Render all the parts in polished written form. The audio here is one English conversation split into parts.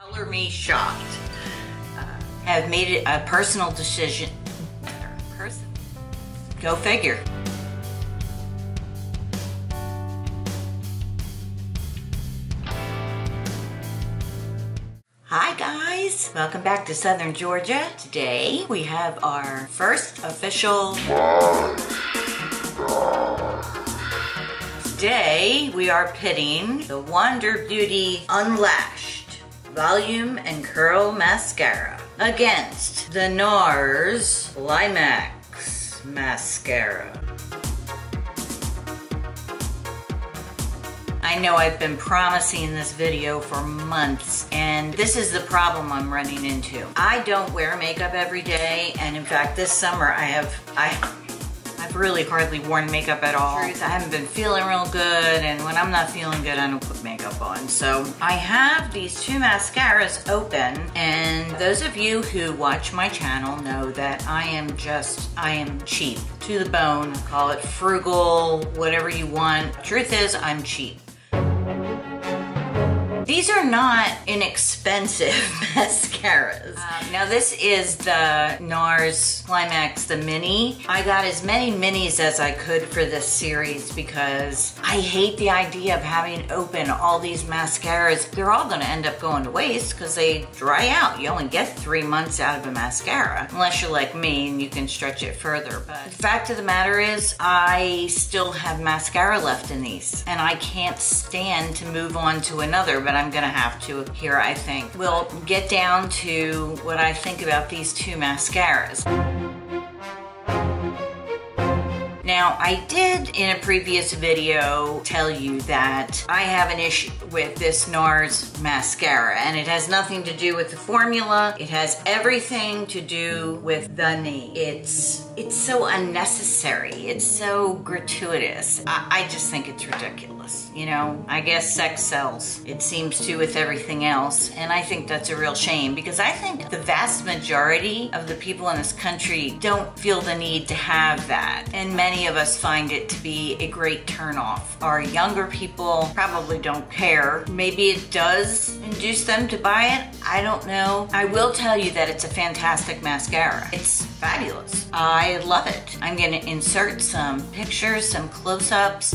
Color me shocked. Have made it a personal decision. Go figure. Hi guys, welcome back to Southern Georgia. Today we have our first official Today we are pitting the Wander Beauty Unlashed Volume and Curl Mascara against the Nars Climax Mascara. I know I've been promising this video for months, and this is the problem I'm running into. I don't wear makeup every day, and in fact this summer I've really hardly worn makeup at all. I haven't been feeling real good, and when I'm not feeling good, I don't put makeup on. So I have these two mascaras open, and those of you who watch my channel know that I am cheap to the bone. Call it frugal, whatever you want. Truth is, I'm cheap. These are not inexpensive mascaras. Now this is the Nars Climax, the mini. I got as many minis as I could for this series because I hate the idea of having open all these mascaras. They're all gonna end up going to waste because they dry out. You only get 3 months out of a mascara, unless you're like me and you can stretch it further. But the fact of the matter is, I still have mascara left in these, and I can't stand to move on to another, but I'm gonna have to here, I think. We'll get down to what I think about these two mascaras. Now, I did in a previous video tell you that I have an issue with this Nars mascara, and it has nothing to do with the formula. It has everything to do with the name. It's so unnecessary. It's so gratuitous. I just think it's ridiculous. You know, I guess sex sells. It seems to with everything else, and I think that's a real shame because I think the vast majority of the people in this country don't feel the need to have that, and many of us find it to be a great turnoff. Our younger people probably don't care. Maybe it does induce them to buy it. I don't know. I will tell you that it's a fantastic mascara. It's fabulous. I love it. I'm gonna insert some pictures, some close-ups.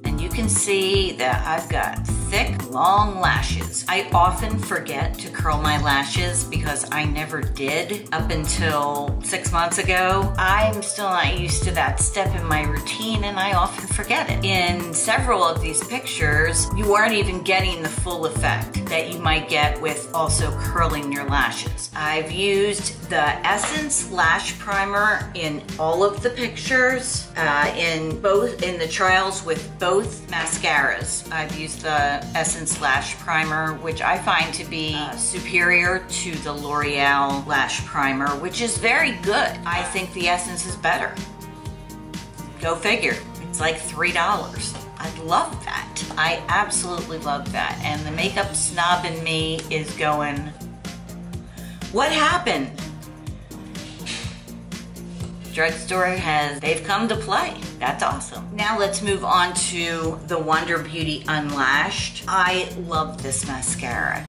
And you can see that I've got thick, long lashes. I often forget to curl my lashes because I never did up until 6 months ago. I'm still not used to that step in my routine, and I often forget it. In several of these pictures, you aren't even getting the full effect that you might get with also curling your lashes. I've used the Essence Lash Primer in all of the pictures, in the trials with both mascaras. I've used the Essence Lash Primer, which I find to be superior to the L'Oreal Lash Primer, which is very good. I think the Essence is better. Go figure. It's like $3. I love that. I absolutely love that. And the makeup snob in me is going, what happened? Drugstore they've come to play. That's awesome. Now let's move on to the Wander Beauty Unlashed. I love this mascara.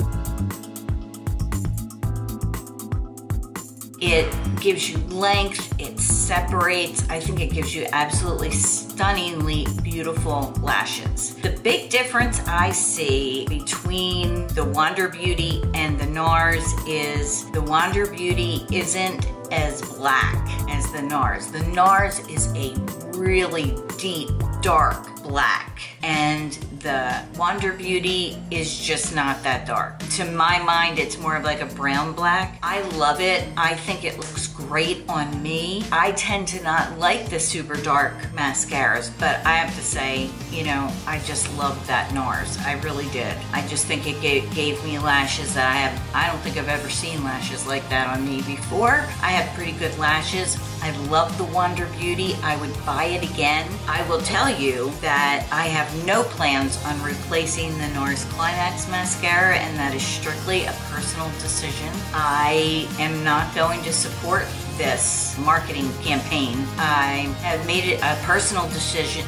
It gives you length, it separates. I think it gives you absolutely stunningly beautiful lashes. The big difference I see between the Wander Beauty and the Nars is the Wander Beauty isn't as black as the Nars. The Nars is a really deep, dark black, and the Wander Beauty is just not that dark. To my mind, it's more of like a brown black. I love it. I think it looks great on me. I tend to not like the super dark mascaras, but I have to say, you know, I just love that Nars. I really did. I just think it gave me lashes that I don't think I've ever seen lashes like that on me before. I have pretty good lashes. I love the Wander Beauty. I would buy it again. I will tell you that I have no plans on replacing the Nars Climax Mascara, and that is strictly a personal decision. I am not going to support this marketing campaign. I have made it a personal decision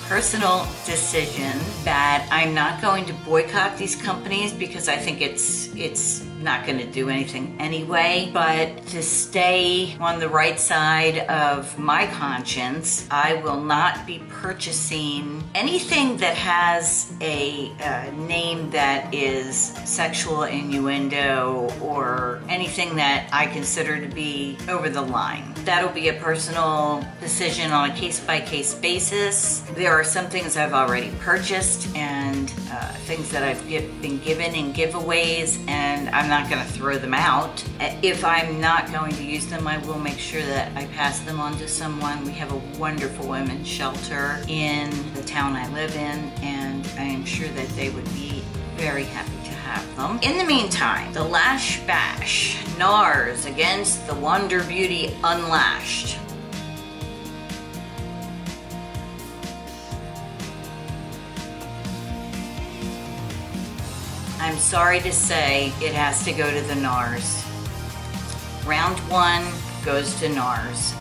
personal decision that I'm not going to boycott these companies because I think it's not going to do anything anyway, but to stay on the right side of my conscience, I will not be purchasing anything that has a name that is sexual innuendo or anything that I consider to be over the line. That'll be a personal decision on a case-by-case basis. There are some things I've already purchased and things that I've been given in giveaways, and I'm not going to throw them out. If I'm not going to use them, I will make sure that I pass them on to someone. We have a wonderful women's shelter in the town I live in, and I am sure that they would be very happy to have them. In the meantime, the Lash Bash, Nars against the Wonder Beauty Unlashed. I'm sorry to say it has to go to the Nars. Round one goes to Nars.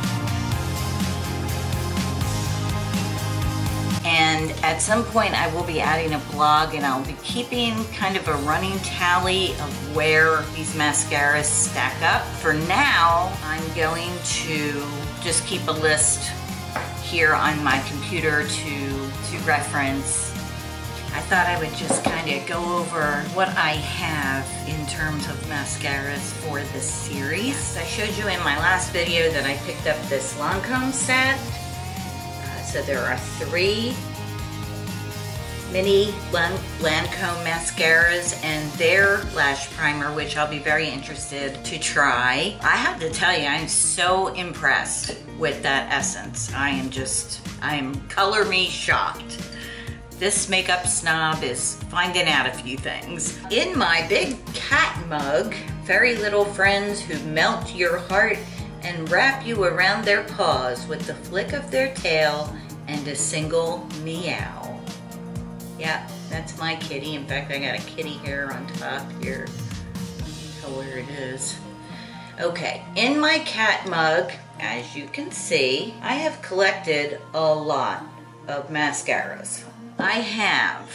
And at some point I will be adding a blog and I'll be keeping kind of a running tally of where these mascaras stack up. For now, I'm going to just keep a list here on my computer to reference. I thought I would just kind of go over what I have in terms of mascaras for this series. I showed you in my last video that I picked up this Lancome set. So there are 3 mini Lancome mascaras and their lash primer, which I'll be very interested to try. I have to tell you, I'm so impressed with that essence. I am color me shocked. This makeup snob is finding out a few things. In my big cat mug, very little friends who melt your heart and wrap you around their paws with the flick of their tail and a single meow. Yeah, that's my kitty. In fact, I got a kitty hair on top here. Tell where it is. Okay, in my cat mug, as you can see, I have collected a lot of mascaras. I have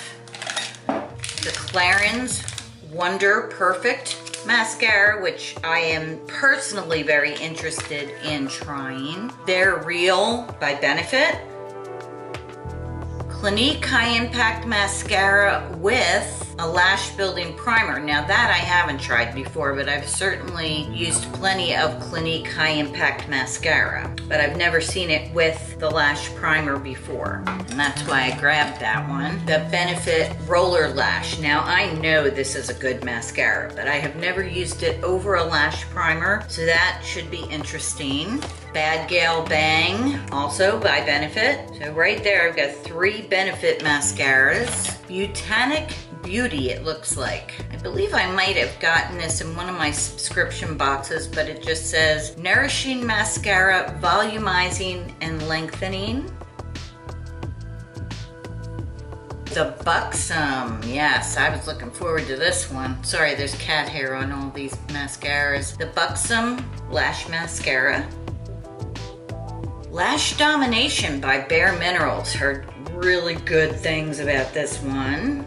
the Clarins Wonder Perfect Mascara, which I am personally very interested in trying. They're Real by Benefit. Clinique High Impact Mascara with a lash building primer. Now that I haven't tried before, but I've certainly used plenty of Clinique High Impact Mascara, but I've never seen it with the lash primer before, and that's why I grabbed that one. The Benefit Roller Lash. Now I know this is a good mascara, but I have never used it over a lash primer, so that should be interesting. Bad Gal Bang, also by Benefit. So right there I've got 3 Benefit mascaras. Botanic Beauty, it looks like. I believe I might have gotten this in one of my subscription boxes, but it just says Nourishing Mascara, Volumizing and Lengthening. The Buxom, yes, I was looking forward to this one. Sorry, there's cat hair on all these mascaras. The Buxom Lash Mascara. Lash Domination by bareMinerals. Heard really good things about this one.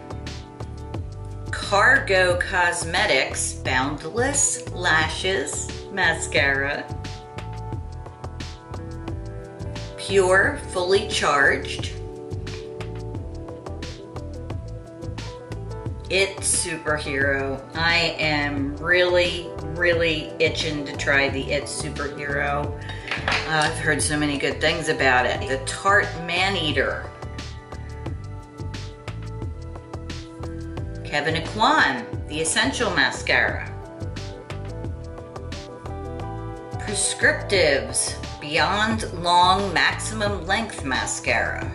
Cargo Cosmetics Boundless Lashes Mascara. Pure Fully Charged. It Superhero. I am really itching to try the It Superhero. I've heard so many good things about it. The Tarte Maneater. Kevin Aquan, the Essential Mascara. Prescriptives Beyond Long Maximum Length Mascara.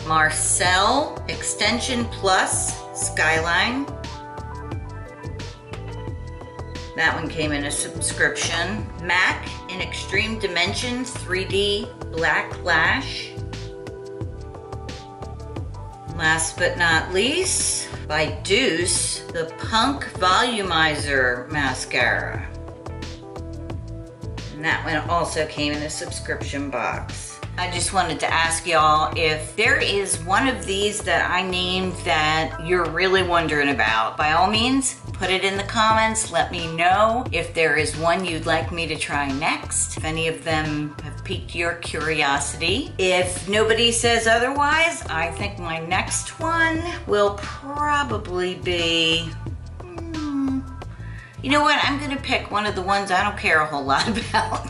Marcel Extension Plus Skyline. That one came in a subscription. MAC in Extreme Dimensions 3D Black Lash. Last but not least, by Deuce, the Punk Volumizer Mascara. And that one also came in a subscription box. I just wanted to ask y'all if there is one of these that I named that you're really wondering about. By all means, put it in the comments. Let me know if there is one you'd like me to try next. If any of them have piqued your curiosity. If nobody says otherwise, I think my next one will probably be, you know what, I'm gonna pick one of the ones I don't care a whole lot about.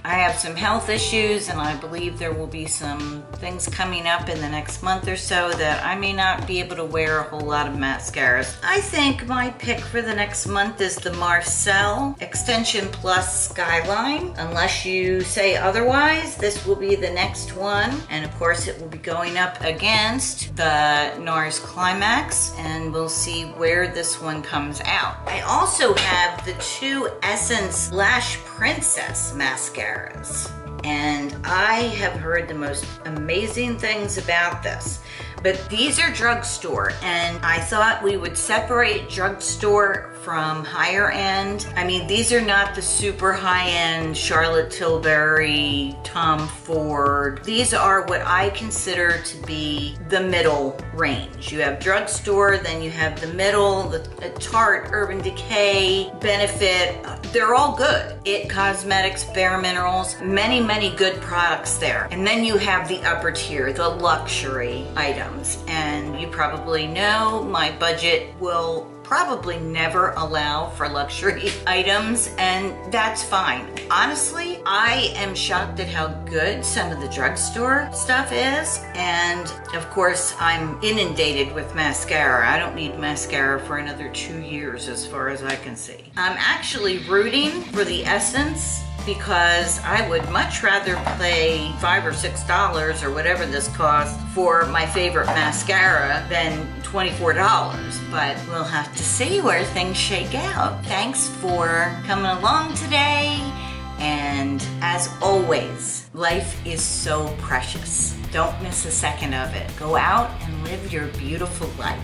I have some health issues and I believe there will be some things coming up in the next month or so that I may not be able to wear a whole lot of mascaras. I think my pick for the next month is the Marcel Extension Plus Skyline. Unless you say otherwise, this will be the next one. And of course it will be going up against the Nars Climax, and we'll see where this one comes out. I also have the two Essence Lash Princess mascaras, and I have heard the most amazing things about this. But these are drugstore, and I thought we would separate drugstore from higher end. I mean, these are not the super high end Charlotte Tilbury, Tom Ford. These are what I consider to be the middle range. You have drugstore, then you have the middle, the Tarte, Urban Decay, Benefit. They're all good. It Cosmetics, bareMinerals, many, many good products there. And then you have the upper tier, the luxury items. And you probably know my budget will probably never allow for luxury items, and that's fine. Honestly, I am shocked at how good some of the drugstore stuff is, and of course I'm inundated with mascara. I don't need mascara for another 2 years as far as I can see. I'm actually rooting for the Essence because I would much rather pay $5 or $6 or whatever this costs for my favorite mascara than $24, but we'll have to see where things shake out. Thanks for coming along today, and as always, life is so precious. Don't miss a second of it. Go out and live your beautiful life.